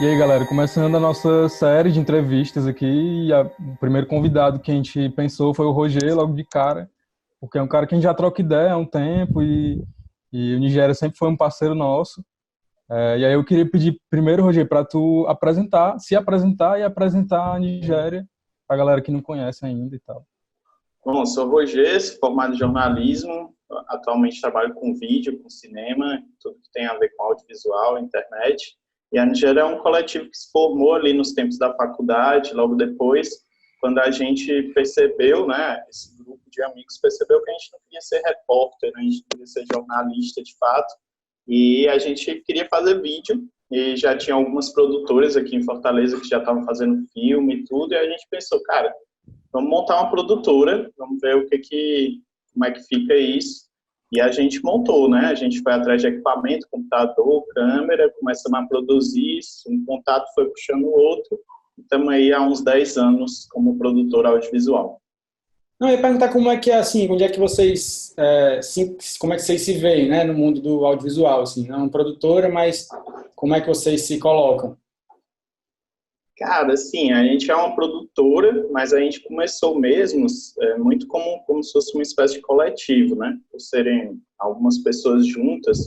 E aí, galera, começando a nossa série de entrevistas aqui, o primeiro convidado que a gente pensou foi o Roger, logo de cara, porque é um cara que a gente já troca ideia há um tempo e o Nigéria sempre foi um parceiro nosso. E aí eu queria pedir primeiro, Roger, para tu se apresentar e apresentar a Nigéria para a galera que não conhece ainda e tal. Bom, sou Roger, sou formado em jornalismo, atualmente trabalho com vídeo, com cinema, tudo que tem a ver com audiovisual, internet. E a Nigéria é um coletivo que se formou ali nos tempos da faculdade, logo depois, quando a gente percebeu, né, esse grupo de amigos percebeu que a gente não queria ser repórter, a gente não queria ser jornalista de fato, e a gente queria fazer vídeo, e já tinha algumas produtoras aqui em Fortaleza que já estavam fazendo filme e tudo, e a gente pensou, cara, vamos montar uma produtora, vamos ver como é que fica isso. E a gente montou, né? A gente foi atrás de equipamento, computador, câmera, começamos a produzir isso, um contato foi puxando o outro, e estamos aí há uns 10 anos como produtor audiovisual. Não, eu ia perguntar como é que é, assim, onde é que vocês, como é que vocês se veem, né, no mundo do audiovisual, assim, não produtora, mas como é que vocês se colocam? Cara, assim, a gente é uma produtora, mas a gente começou mesmo muito como se fosse uma espécie de coletivo, né? Por serem algumas pessoas juntas.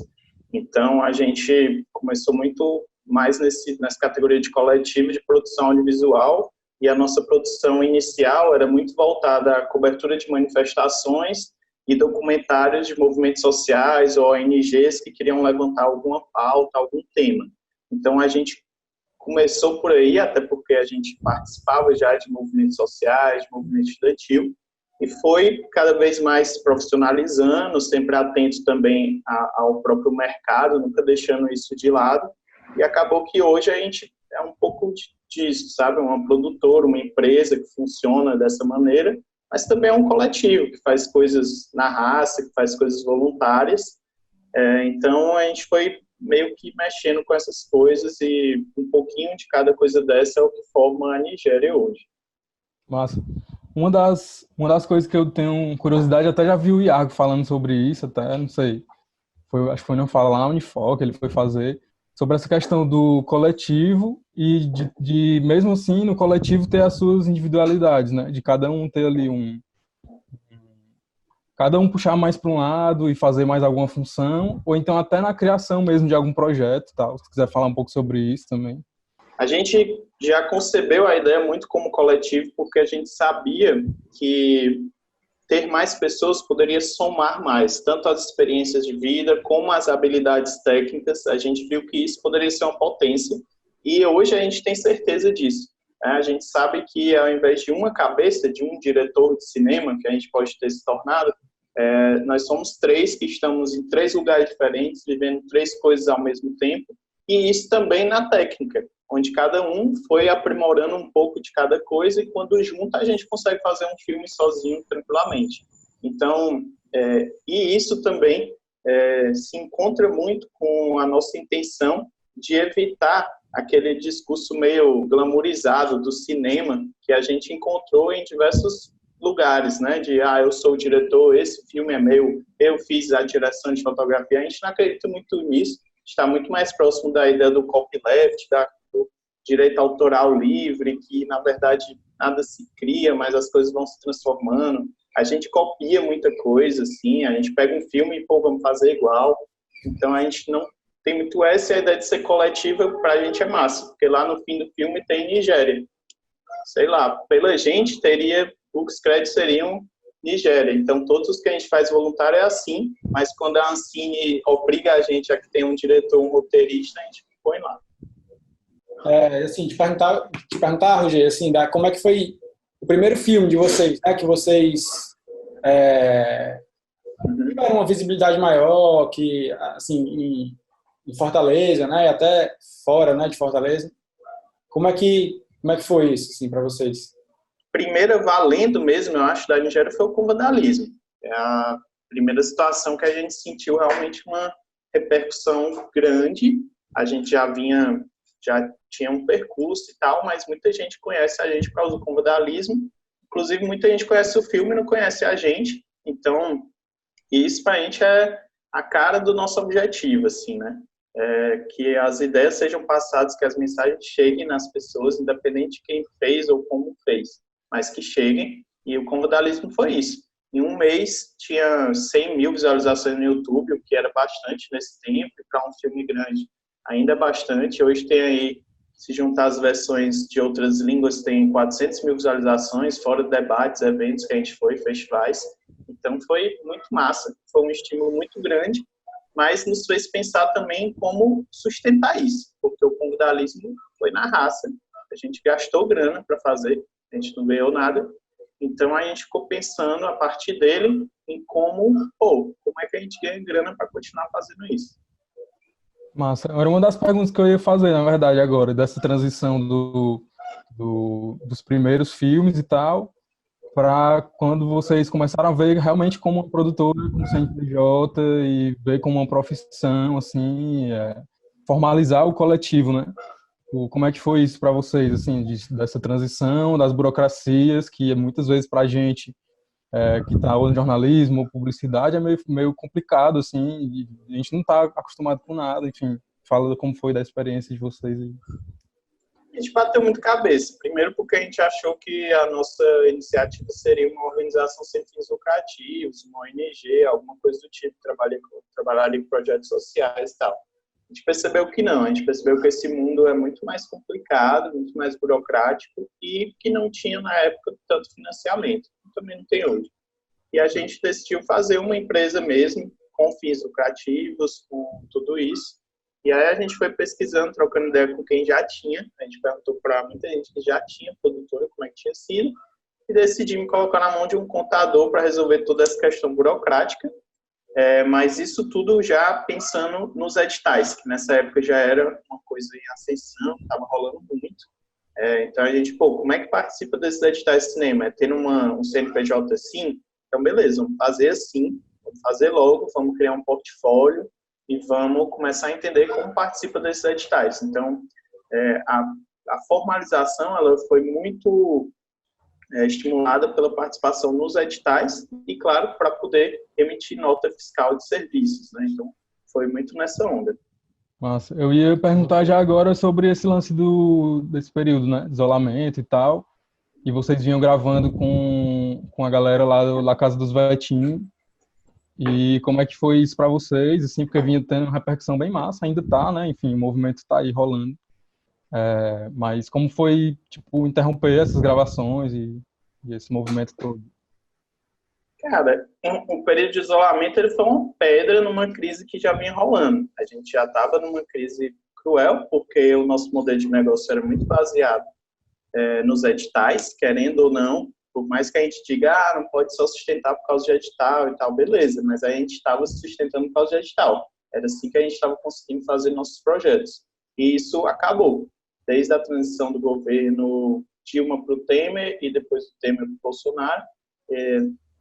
Então, a gente começou muito mais nessa categoria de coletivo de produção audiovisual, e a nossa produção inicial era muito voltada à cobertura de manifestações e documentários de movimentos sociais ou ONGs que queriam levantar alguma pauta, algum tema. Então, a gente começou por aí, até porque a gente participava já de movimentos sociais, de movimento estudantil, e foi cada vez mais se profissionalizando, sempre atento também ao próprio mercado, nunca deixando isso de lado, e acabou que hoje a gente é um pouco disso, sabe? Uma produtora, uma empresa que funciona dessa maneira, mas também é um coletivo que faz coisas na raça, que faz coisas voluntárias. Então a gente foi meio que mexendo com essas coisas e um pouquinho de cada coisa dessa é o que forma a Nigéria hoje. Massa. Uma das coisas que eu tenho curiosidade, até já vi o Iago falando sobre isso, até, não sei, acho que foi no Fala lá, Unifoca, ele foi fazer, sobre essa questão do coletivo e de mesmo assim, no coletivo ter as suas individualidades, né? De cada um ter ali cada um puxar mais para um lado e fazer mais alguma função, ou então até na criação mesmo de algum projeto, tal. Se quiser falar um pouco sobre isso também. A gente já concebeu a ideia muito como coletivo, porque a gente sabia que ter mais pessoas poderia somar mais, tanto as experiências de vida como as habilidades técnicas. A gente viu que isso poderia ser uma potência, e hoje a gente tem certeza disso. A gente sabe que ao invés de uma cabeça, de um diretor de cinema, que a gente pode ter se tornado, nós somos três que estamos em três lugares diferentes, vivendo três coisas ao mesmo tempo, e isso também na técnica, onde cada um foi aprimorando um pouco de cada coisa, e quando junta a gente consegue fazer um filme sozinho tranquilamente. Então, e isso também se encontra muito com a nossa intenção de evitar aquele discurso meio glamourizado do cinema que a gente encontrou em diversos lugares, né, de, eu sou o diretor, esse filme é meu, eu fiz a direção de fotografia. A gente não acredita muito nisso, está muito mais próximo da ideia do copyleft, do direito autoral livre, que na verdade nada se cria, mas as coisas vão se transformando. A gente copia muita coisa, assim, a gente pega um filme e, vamos fazer igual. Então a gente não tem muito essa, e a ideia de ser coletiva pra gente é massa, porque lá no fim do filme tem Nigéria. Sei lá, pela gente os créditos seriam Nigéria. Então, todos os que a gente faz voluntário é assim, mas quando a Ancine obriga a gente a que tenha um diretor, um roteirista, a gente põe lá. Assim, te perguntar, Roger, assim, como é que foi o primeiro filme de vocês, né, que vocês tiveram uma visibilidade maior, que, assim, em Fortaleza, né, e até fora, né, de Fortaleza. Como é que foi isso, assim, para vocês? Primeira valendo mesmo, eu acho, da Nigéria foi o com vandalismo. É a primeira situação que a gente sentiu realmente uma repercussão grande. A gente já tinha um percurso e tal, mas muita gente conhece a gente por causa do com vandalismo. Inclusive, muita gente conhece o filme e não conhece a gente. Então, isso pra gente é a cara do nosso objetivo, assim, né? que as ideias sejam passadas, que as mensagens cheguem nas pessoas, independente de quem fez ou como fez, mas que cheguem, e o Convidalismo foi isso. Em um mês, tinha 100 mil visualizações no YouTube, o que era bastante nesse tempo, e para um filme grande ainda é bastante. Hoje tem aí, se juntar as versões de outras línguas, tem 400 mil visualizações, fora debates, eventos que a gente foi, festivais. Então foi muito massa, foi um estímulo muito grande, mas nos fez pensar também como sustentar isso, porque o convidalismo foi na raça. A gente gastou grana para fazer, a gente não ganhou nada. Então a gente ficou pensando a partir dele em como é que a gente ganha grana para continuar fazendo isso. Massa. Era uma das perguntas que eu ia fazer, na verdade, agora, dessa transição dos primeiros filmes e tal, para quando vocês começaram a ver realmente como uma produtora, como CNPJ e ver como uma profissão, assim, formalizar o coletivo, né? Como é que foi isso para vocês, assim, dessa transição, das burocracias, que muitas vezes para a gente que está no jornalismo ou publicidade é meio complicado, assim, e a gente não está acostumado com nada, enfim. Fala como foi da experiência de vocês aí. A gente bateu muito cabeça. Primeiro porque a gente achou que a nossa iniciativa seria uma organização sem fins lucrativos, uma ONG, alguma coisa do tipo, trabalhar em projetos sociais e tal. A gente percebeu que não, a gente percebeu que esse mundo é muito mais complicado, muito mais burocrático e que não tinha na época tanto financiamento, também não tem hoje. E a gente decidiu fazer uma empresa mesmo, com fins lucrativos, com tudo isso. E aí a gente foi pesquisando, trocando ideia com quem já tinha. A gente perguntou para muita gente que já tinha produtora, como é que tinha sido. E decidimos colocar na mão de um contador para resolver toda essa questão burocrática. Mas isso tudo já pensando nos editais, que nessa época já era uma coisa em ascensão, estava rolando muito. Então a gente, como é que participa desses editais de cinema? É tendo um CNPJ assim? Então beleza, vamos fazer assim, vamos fazer logo, vamos criar um portfólio, e vamos começar a entender como participa desses editais. Então, a formalização ela foi muito estimulada pela participação nos editais e, claro, para poder emitir nota fiscal de serviços, né? Então, foi muito nessa onda. Nossa, eu ia perguntar já agora sobre esse lance desse período, né? Isolamento e tal. E vocês vinham gravando com a galera lá da Casa dos Vetinhos. E como é que foi isso para vocês, assim, porque vinha tendo uma repercussão bem massa, ainda tá, né? Enfim, o movimento tá aí rolando. Mas como foi, tipo, interromper essas gravações e esse movimento todo? Cara, o período de isolamento ele foi uma pedra numa crise que já vinha rolando. A gente já estava numa crise cruel, porque o nosso modelo de negócio era muito baseado nos editais, querendo ou não. Por mais que a gente diga, não pode só sustentar por causa de edital e tal, beleza, mas a gente estava se sustentando por causa de edital. Era assim que a gente estava conseguindo fazer nossos projetos. E isso acabou. Desde a transição do governo Dilma para o Temer e depois do Temer para o Bolsonaro,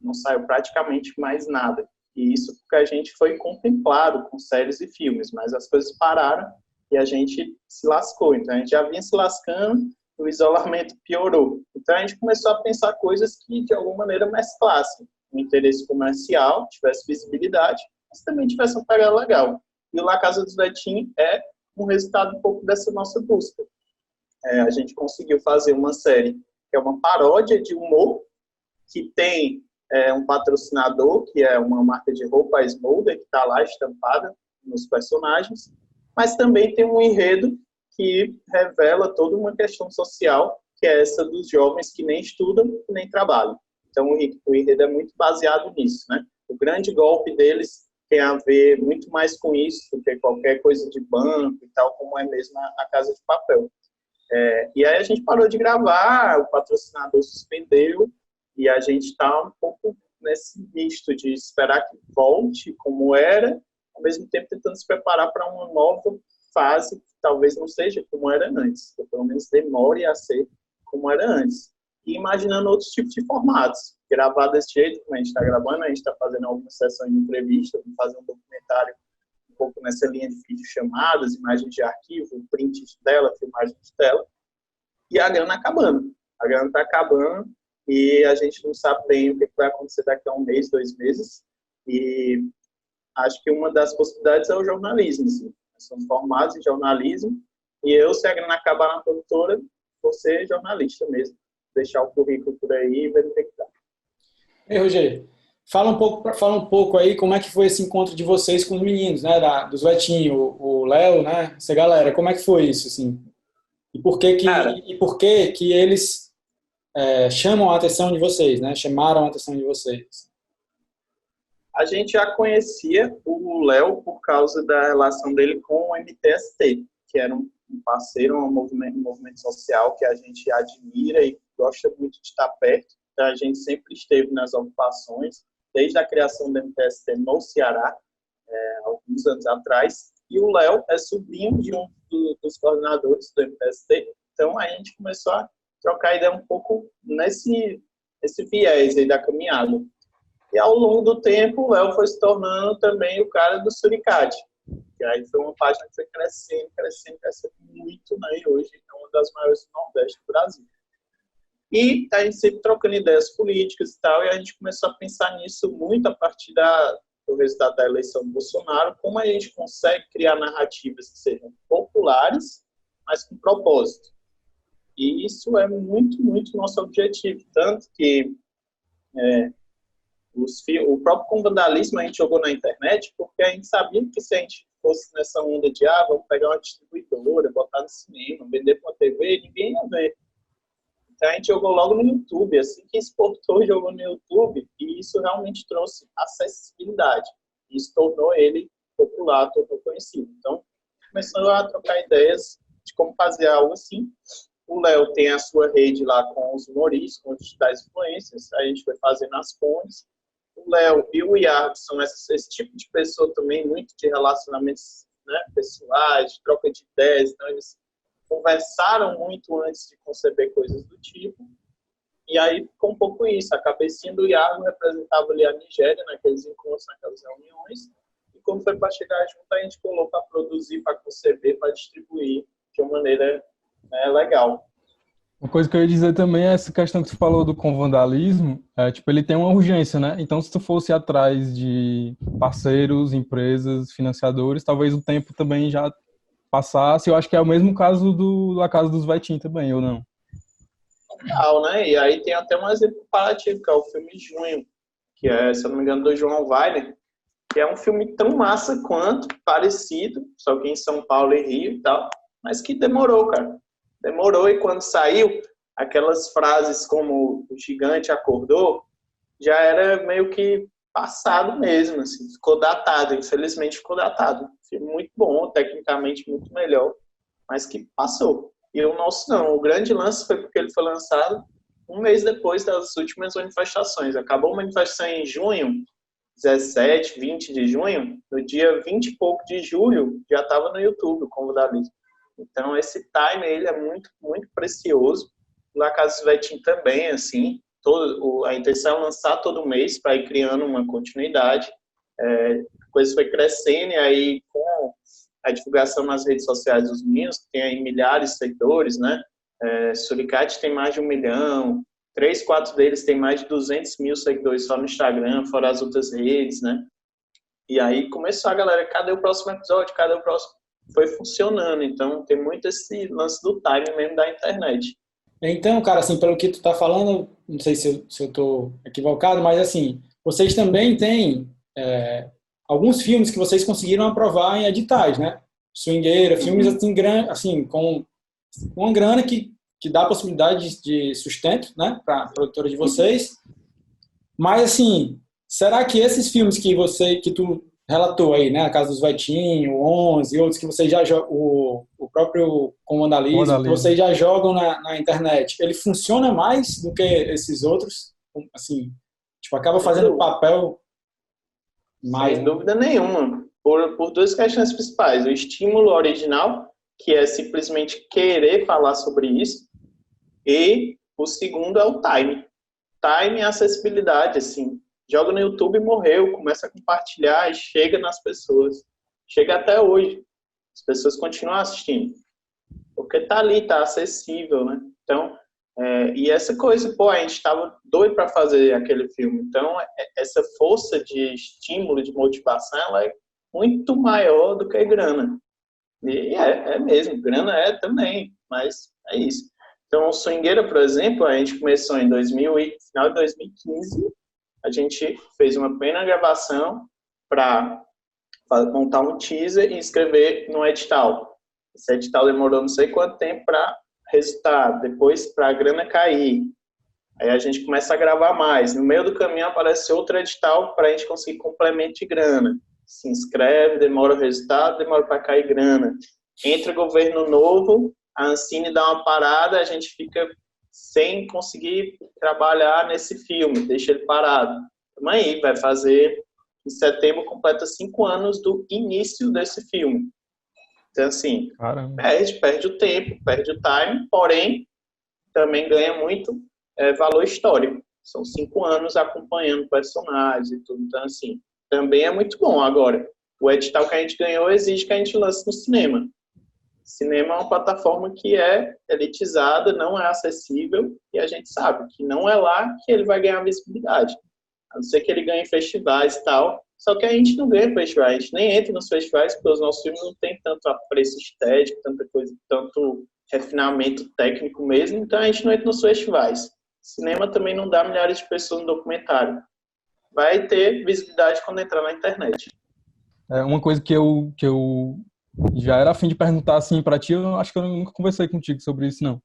não saiu praticamente mais nada. E isso porque a gente foi contemplado com séries e filmes, mas as coisas pararam e a gente se lascou. Então a gente já vinha se lascando, o isolamento piorou. Então a gente começou a pensar coisas que de alguma maneira mesclassem um interesse comercial, tivesse visibilidade, mas também tivesse uma pegada legal. E o La Casa dos Vetinhos é um resultado um pouco dessa nossa busca. A gente conseguiu fazer uma série que é uma paródia de humor, que tem um patrocinador, que é uma marca de roupa, a Smolder, que está lá estampada nos personagens, mas também tem um enredo que revela toda uma questão social, que é essa dos jovens que nem estudam nem trabalham. Então, o enredo é muito baseado nisso, né? O grande golpe deles tem a ver muito mais com isso do que qualquer coisa de banco e tal, como é mesmo a Casa de Papel. E aí a gente parou de gravar, o patrocinador suspendeu, e a gente está um pouco nesse misto de esperar que volte como era, ao mesmo tempo tentando se preparar para uma nova fase que talvez não seja como era antes, ou pelo menos demore a ser como era antes. E imaginando outros tipos de formatos. Gravar desse jeito, como a gente está gravando, a gente está fazendo algumas sessões de entrevista, vamos fazer um documentário um pouco nessa linha de videochamadas, imagens de arquivo, prints de tela, filmagens de tela, e a grana acabando. A grana está acabando e a gente não sabe bem o que vai acontecer daqui a um mês, 2 meses, e acho que uma das possibilidades é o jornalismo. Assim. Nós somos formados em jornalismo e eu, se acabar na produtora, vou ser jornalista mesmo. Deixar o currículo por aí e verificar. Ei, Rogério, fala um pouco aí como é que foi esse encontro de vocês com os meninos, né, dos Vetinho, o Léo, né, essa galera, como é que foi isso, assim? Cara, E por que que eles chamam a atenção de vocês, né, chamaram a atenção de vocês? a gente já conhecia o Léo por causa da relação dele com o MTST, que era um parceiro, um movimento social que a gente admira e gosta muito de estar perto. Então, a gente sempre esteve nas ocupações, desde a criação do MTST no Ceará, alguns anos atrás. E o Léo é sobrinho de um dos coordenadores do MTST. Então, a gente começou a trocar ideia um pouco nesse viés aí da caminhada. E ao longo do tempo, o Léo foi se tornando também o cara do Suricate. E aí foi uma página que foi crescendo muito, né? E hoje é uma das maiores do Nordeste do Brasil. E a gente sempre trocando ideias políticas e tal, e a gente começou a pensar nisso muito a partir do resultado da eleição do Bolsonaro, como a gente consegue criar narrativas que sejam populares, mas com propósito. E isso é muito, muito nosso objetivo. Tanto que o próprio com vandalismo a gente jogou na internet, porque a gente sabia que se a gente fosse nessa onda de vamos pegar uma distribuidora, botar no cinema, vender para uma TV, ninguém ia ver. Então a gente jogou logo no YouTube, assim que exportou, jogou no YouTube, e isso realmente trouxe acessibilidade. Isso tornou ele popular, tornou conhecido. Então, começou a trocar ideias de como fazer algo assim. O Léo tem a sua rede lá com os humoristas, com os digitais influencers, a gente foi fazendo as pontes. O Léo e o Iago são esse tipo de pessoa também, muito de relacionamentos, né, pessoais, de troca de ideias, então eles conversaram muito antes de conceber coisas do tipo, e aí ficou um pouco isso, a cabecinha do Iago representava ali a Nigéria naqueles encontros, naquelas reuniões, e quando foi para chegar junto, a gente colocou para produzir, para conceber, para distribuir de uma maneira legal. Uma coisa que eu ia dizer também é essa questão que tu falou do convandalismo, tipo, ele tem uma urgência, né? Então, se tu fosse atrás de parceiros, empresas, financiadores, talvez o tempo também já passasse. Eu acho que é o mesmo caso da Casa dos Vetim também, ou não? Total, né? E aí tem até um exemplo comparativo, que é o filme Junho, que é, se eu não me engano, do João Weiner, que é um filme tão massa quanto, parecido, só que em São Paulo e Rio e tal, mas que demorou, cara. Demorou, e quando saiu, aquelas frases como o gigante acordou, já era meio que passado mesmo, assim, ficou datado, infelizmente ficou datado. Filme muito bom, tecnicamente muito melhor, mas que passou. E o nosso não, o grande lance foi porque ele foi lançado um mês depois das últimas manifestações. Acabou a manifestação em junho, 17, 20 de junho, no dia 20 e pouco de julho, já estava no YouTube o Convidalismo. Então, esse time ele é muito, muito precioso. Na Casa dos Vetim também, assim, a intenção é lançar todo mês para ir criando uma continuidade. A coisa foi crescendo e aí com a divulgação nas redes sociais dos meninos, que tem aí milhares de seguidores, né? Suricate tem mais de 1 milhão, 3, 4 deles tem mais de 200 mil seguidores só no Instagram, fora as outras redes, né? E aí começou a galera, cadê o próximo episódio? Cadê o próximo? Foi funcionando, então tem muito esse lance do time mesmo da internet. Então, cara, assim, pelo que tu tá falando, não sei se eu tô equivocado, mas assim, vocês também têm alguns filmes que vocês conseguiram aprovar em editais, né? Swingueira, filmes assim, com uma grana que dá a possibilidade de sustento, né, para a produtora de vocês. Mas, assim, será que esses filmes que tu relatou aí, né, a Casa dos Vetim, o 11 e outros que vocês já o próprio Comandalismo, que vocês já jogam na internet, ele funciona mais do que esses outros? Assim, tipo, acaba fazendo papel mais... Sem dúvida nenhuma. Por duas questões principais. O estímulo original, que é simplesmente querer falar sobre isso, e o segundo é o time. Time e acessibilidade, assim. Joga no YouTube e morreu, começa a compartilhar e chega nas pessoas. Chega até hoje. As pessoas continuam assistindo. Porque tá ali, tá acessível, né? Então, e essa coisa, a gente estava doido para fazer aquele filme. Então, essa força de estímulo, de motivação, ela é muito maior do que grana. E é mesmo, grana é também, mas é isso. Então, o Swingueira, por exemplo, a gente começou em final de 2015, a gente fez uma primeira gravação para montar um teaser e inscrever no edital. Esse edital demorou não sei quanto tempo para resultado, depois para a grana cair. Aí a gente começa a gravar mais. No meio do caminho aparece outro edital para a gente conseguir complemento de grana. Se inscreve, demora o resultado, demora para cair grana. Entra governo novo, a Ancine dá uma parada, a gente fica sem conseguir trabalhar nesse filme, deixa ele parado. Então aí, vai fazer, em setembro, completa 5 anos do início desse filme. Então, assim, perde o tempo, perde o time, porém, também ganha muito valor histórico. São 5 anos acompanhando personagens e tudo. Então, assim, também é muito bom. Agora, o edital que a gente ganhou exige que a gente lance no cinema. Cinema é uma plataforma que é elitizada, não é acessível, e a gente sabe que não é lá que ele vai ganhar visibilidade. A não ser que ele ganhe em festivais e tal. Só que a gente não ganha festivais, a gente nem entra nos festivais, porque os nossos filmes não têm tanto apreço estético, tanta coisa, tanto refinamento técnico mesmo, então a gente não entra nos festivais. Cinema também não dá milhares de pessoas no documentário. Vai ter visibilidade quando entrar na internet. É uma coisa que eu já era a fim de perguntar assim para ti, eu acho que eu nunca conversei contigo sobre isso, não.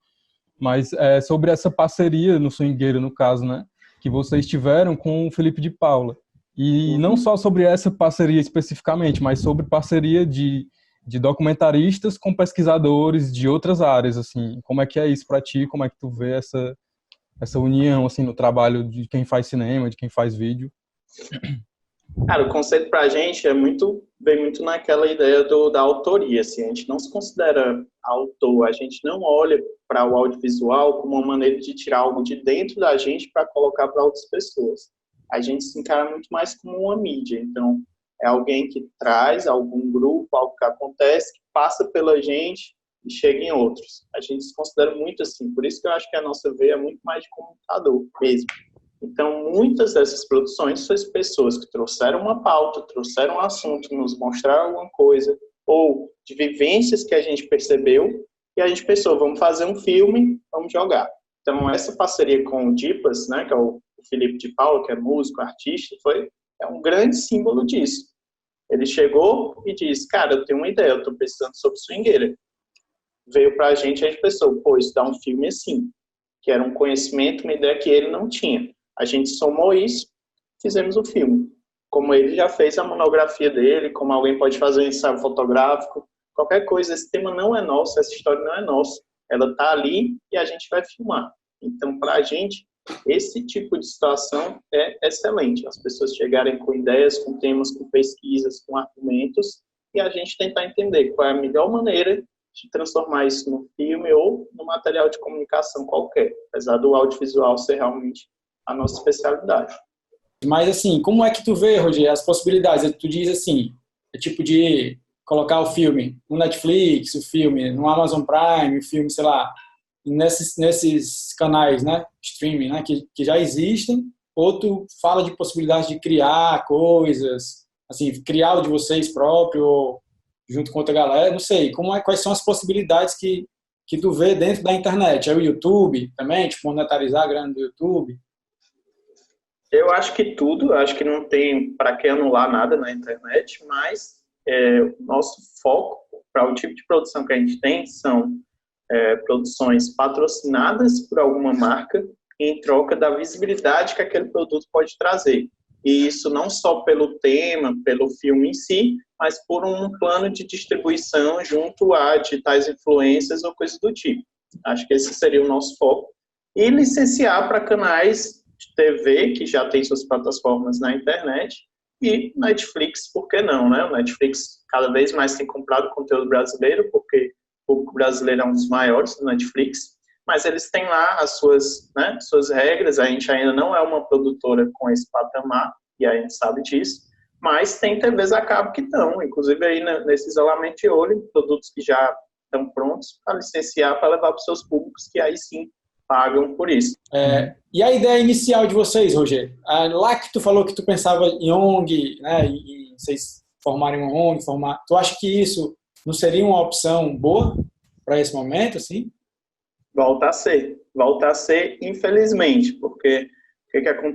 Mas sobre essa parceria no Swingueiro, no caso, né? Que vocês tiveram com o Felipe de Paula. E não só sobre essa parceria especificamente, mas sobre parceria de documentaristas com pesquisadores de outras áreas, assim. Como é que é isso para ti? Como é que tu vê essa união, assim, no trabalho de quem faz cinema, de quem faz vídeo? Cara, o conceito pra gente vem muito naquela ideia da autoria, assim. A gente não se considera autor, a gente não olha para o audiovisual como uma maneira de tirar algo de dentro da gente para colocar para outras pessoas. A gente se encara muito mais como uma mídia. Então, é alguém que traz algum grupo, algo que acontece, que passa pela gente e chega em outros. A gente se considera muito assim. Por isso que eu acho que a nossa veia é muito mais de comunicador mesmo. Então, muitas dessas produções são as pessoas que trouxeram uma pauta, trouxeram um assunto, nos mostraram alguma coisa, ou de vivências que a gente percebeu, e a gente pensou, vamos fazer um filme, vamos jogar. Então, essa parceria com o Dipas, né, que é o Felipe de Paula, que é músico, artista, é um grande símbolo disso. Ele chegou e disse, cara, eu tenho uma ideia, eu estou pensando sobre Swingueira. Veio pra gente pensou, pô, isso dá um filme assim, que era um conhecimento, uma ideia que ele não tinha. A gente somou isso, fizemos o filme. Como ele já fez a monografia dele, como alguém pode fazer um ensaio fotográfico, qualquer coisa, esse tema não é nosso, essa história não é nossa. Ela está ali e a gente vai filmar. Então, para a gente, esse tipo de situação é excelente. As pessoas chegarem com ideias, com temas, com pesquisas, com argumentos, e a gente tentar entender qual é a melhor maneira de transformar isso num filme ou no material de comunicação qualquer, apesar do audiovisual ser realmente a nossa especialidade. Mas, assim, como é que tu vê, Roger, as possibilidades? Tu diz assim, é tipo de colocar o filme no Netflix, o filme no Amazon Prime, o filme, sei lá, nesses canais, né, streaming, né, que já existem, ou tu fala de possibilidades de criar coisas, assim, criar o de vocês próprio, ou junto com outra galera, não sei, quais são as possibilidades que tu vê dentro da internet? É o YouTube também, tipo, monetarizar a grana do YouTube? Eu acho que tudo, acho que não tem para que anular nada na internet, mas o nosso foco para o tipo de produção que a gente tem são produções patrocinadas por alguma marca em troca da visibilidade que aquele produto pode trazer. E isso não só pelo tema, pelo filme em si, mas por um plano de distribuição junto a digitais influências ou coisa do tipo. Acho que esse seria o nosso foco. E licenciar para canais de TV, que já tem suas plataformas na internet, e Netflix, por que não, né? O Netflix cada vez mais tem comprado conteúdo brasileiro, porque o público brasileiro é um dos maiores do Netflix, mas eles têm lá as suas regras, a gente ainda não é uma produtora com esse patamar, e a gente sabe disso, mas tem TVs a cabo que estão, inclusive aí nesse isolamento de olho, produtos que já estão prontos para licenciar, para levar para os seus públicos, que aí sim pagam por isso. E a ideia inicial de vocês, Roger? Lá que tu falou que tu pensava em ONG, né, e vocês formarem uma ONG, tu acha que isso não seria uma opção boa para esse momento, assim? Volta a ser, infelizmente, porque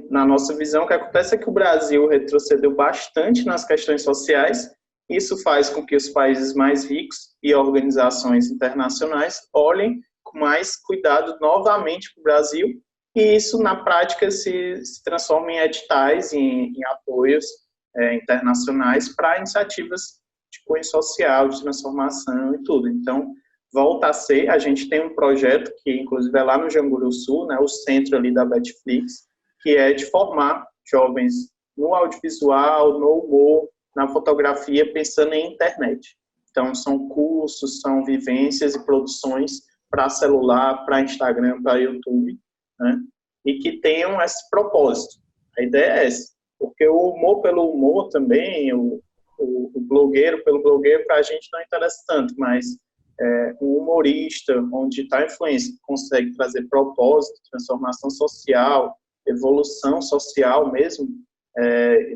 na nossa visão, o que acontece é que o Brasil retrocedeu bastante nas questões sociais. Isso faz com que os países mais ricos e organizações internacionais olhem com mais cuidado novamente para o Brasil, e isso, na prática, se transforma em editais, em apoios internacionais para iniciativas de cunho social, de transformação e tudo. Então, volta a ser, a gente tem um projeto que, inclusive, é lá no Janguru Sul, né, o centro ali da Betflix, que é de formar jovens no audiovisual, no humor, na fotografia, pensando em internet. Então, são cursos, são vivências e produções para celular, para Instagram, para YouTube, né? E que tenham esse propósito. A ideia é essa, porque o humor pelo humor também, o blogueiro pelo blogueiro, para a gente não interessa tanto, mas um humorista, onde está a influência, consegue trazer propósito, transformação social, evolução social mesmo,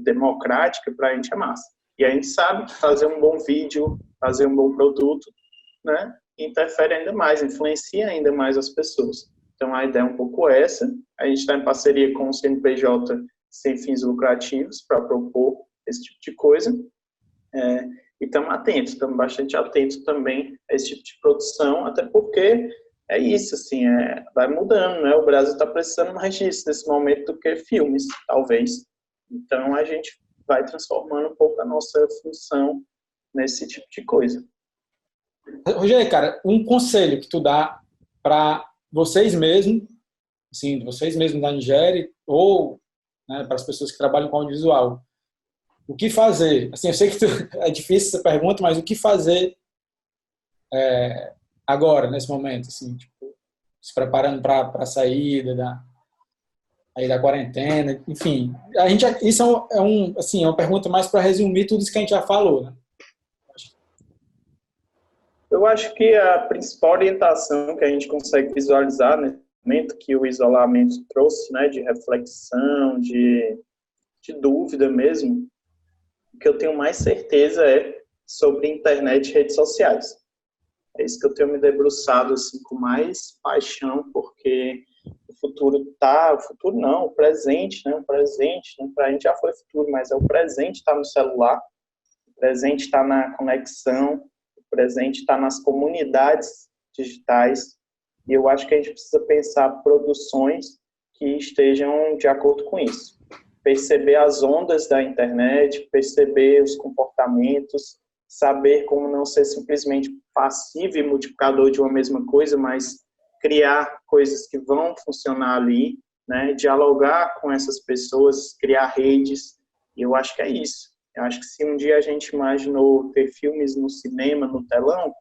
democrática, para a gente é massa. E a gente sabe que fazer um bom vídeo, fazer um bom produto, né, interfere ainda mais, influencia ainda mais as pessoas. Então, a ideia é um pouco essa. A gente está em parceria com o CNPJ sem fins lucrativos para propor esse tipo de coisa. E estamos atentos, estamos bastante atentos também a esse tipo de produção, até porque é isso, assim, vai mudando, né? O Brasil está precisando mais disso nesse momento do que filmes, talvez. Então, a gente vai transformando um pouco a nossa função nesse tipo de coisa. Rogério, cara, um conselho que tu dá para vocês mesmos, assim, vocês mesmos da Nigéria, ou, né, para as pessoas que trabalham com audiovisual, o que fazer? Assim, eu sei que é difícil essa pergunta, mas o que fazer agora, nesse momento, assim, tipo, se preparando para a saída da quarentena, enfim. Isso assim, é uma pergunta mais para resumir tudo isso que a gente já falou, né? Eu acho que a principal orientação que a gente consegue visualizar nesse momento que o isolamento trouxe, né, de reflexão, de dúvida mesmo, o que eu tenho mais certeza é sobre internet e redes sociais. É isso que eu tenho me debruçado assim, com mais paixão, porque o presente, né? Para a gente já foi futuro, mas o presente está no celular, o presente está na conexão, o presente está nas comunidades digitais, e eu acho que a gente precisa pensar produções que estejam de acordo com isso. Perceber as ondas da internet, perceber os comportamentos, saber como não ser simplesmente passivo e multiplicador de uma mesma coisa, mas criar coisas que vão funcionar ali, né? Dialogar com essas pessoas, criar redes, e eu acho que é isso. Eu acho que se um dia a gente imaginou ter filmes no cinema, no telão,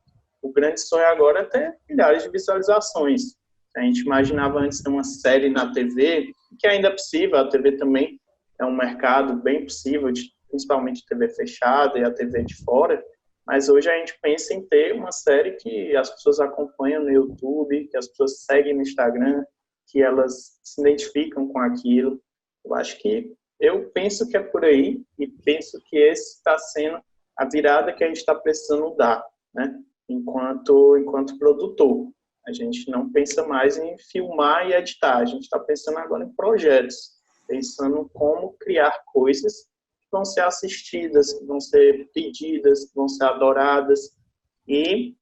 o grande sonho agora é ter milhares de visualizações. A gente imaginava antes ter uma série na TV, que ainda é possível, a TV também é um mercado bem possível, principalmente a TV fechada e a TV de fora, mas hoje a gente pensa em ter uma série que as pessoas acompanham no YouTube, que as pessoas seguem no Instagram, que elas se identificam com aquilo. Eu penso que é por aí e penso que esse está sendo a virada que a gente está precisando dar, né? Enquanto produtor. A gente não pensa mais em filmar e editar, a gente está pensando agora em projetos, pensando como criar coisas que vão ser assistidas, que vão ser pedidas, que vão ser adoradas e,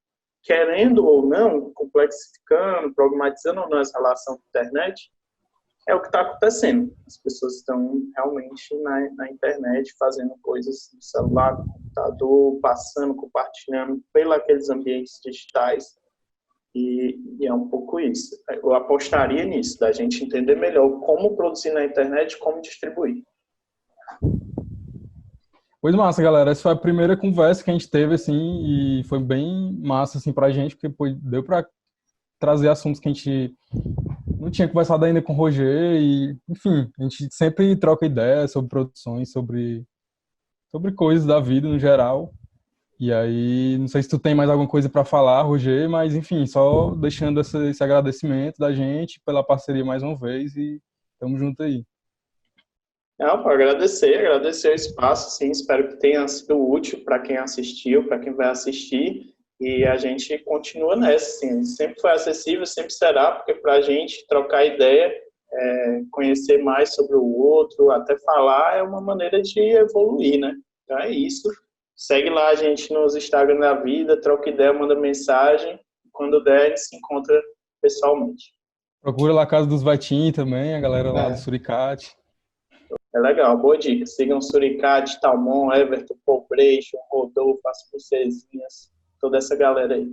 querendo ou não, complexificando, problematizando ou não essa relação com a internet, é o que está acontecendo. As pessoas estão realmente na internet fazendo coisas no celular, no computador, passando, compartilhando pelos ambientes digitais. E é um pouco isso. Eu apostaria nisso, da gente entender melhor como produzir na internet e como distribuir. Pois massa, galera. Essa foi a primeira conversa que a gente teve, assim, e foi bem massa, assim, pra gente, porque deu pra trazer assuntos que a gente não tinha conversado ainda com o Roger e, enfim, a gente sempre troca ideias sobre produções, sobre coisas da vida no geral. E aí, não sei se tu tem mais alguma coisa para falar, Roger, mas, enfim, só deixando esse agradecimento da gente pela parceria mais uma vez e tamo junto aí. Não, pô, agradecer o espaço, sim, espero que tenha sido útil para quem assistiu, para quem vai assistir, e a gente continua nessa, sim, sempre foi acessível, sempre será, porque para a gente trocar ideia, conhecer mais sobre o outro, até falar, é uma maneira de evoluir, né? Então é isso, segue lá a gente nos Instagram da vida, troca ideia, manda mensagem, quando der, a gente se encontra pessoalmente. Procura lá a Casa dos Vaitim também, a galera lá do É. Suricate. É legal, boa dica. Sigam Suricate, Talmon, Everton, Pobration, Rodolfo, as Pulsezinhas, toda essa galera aí.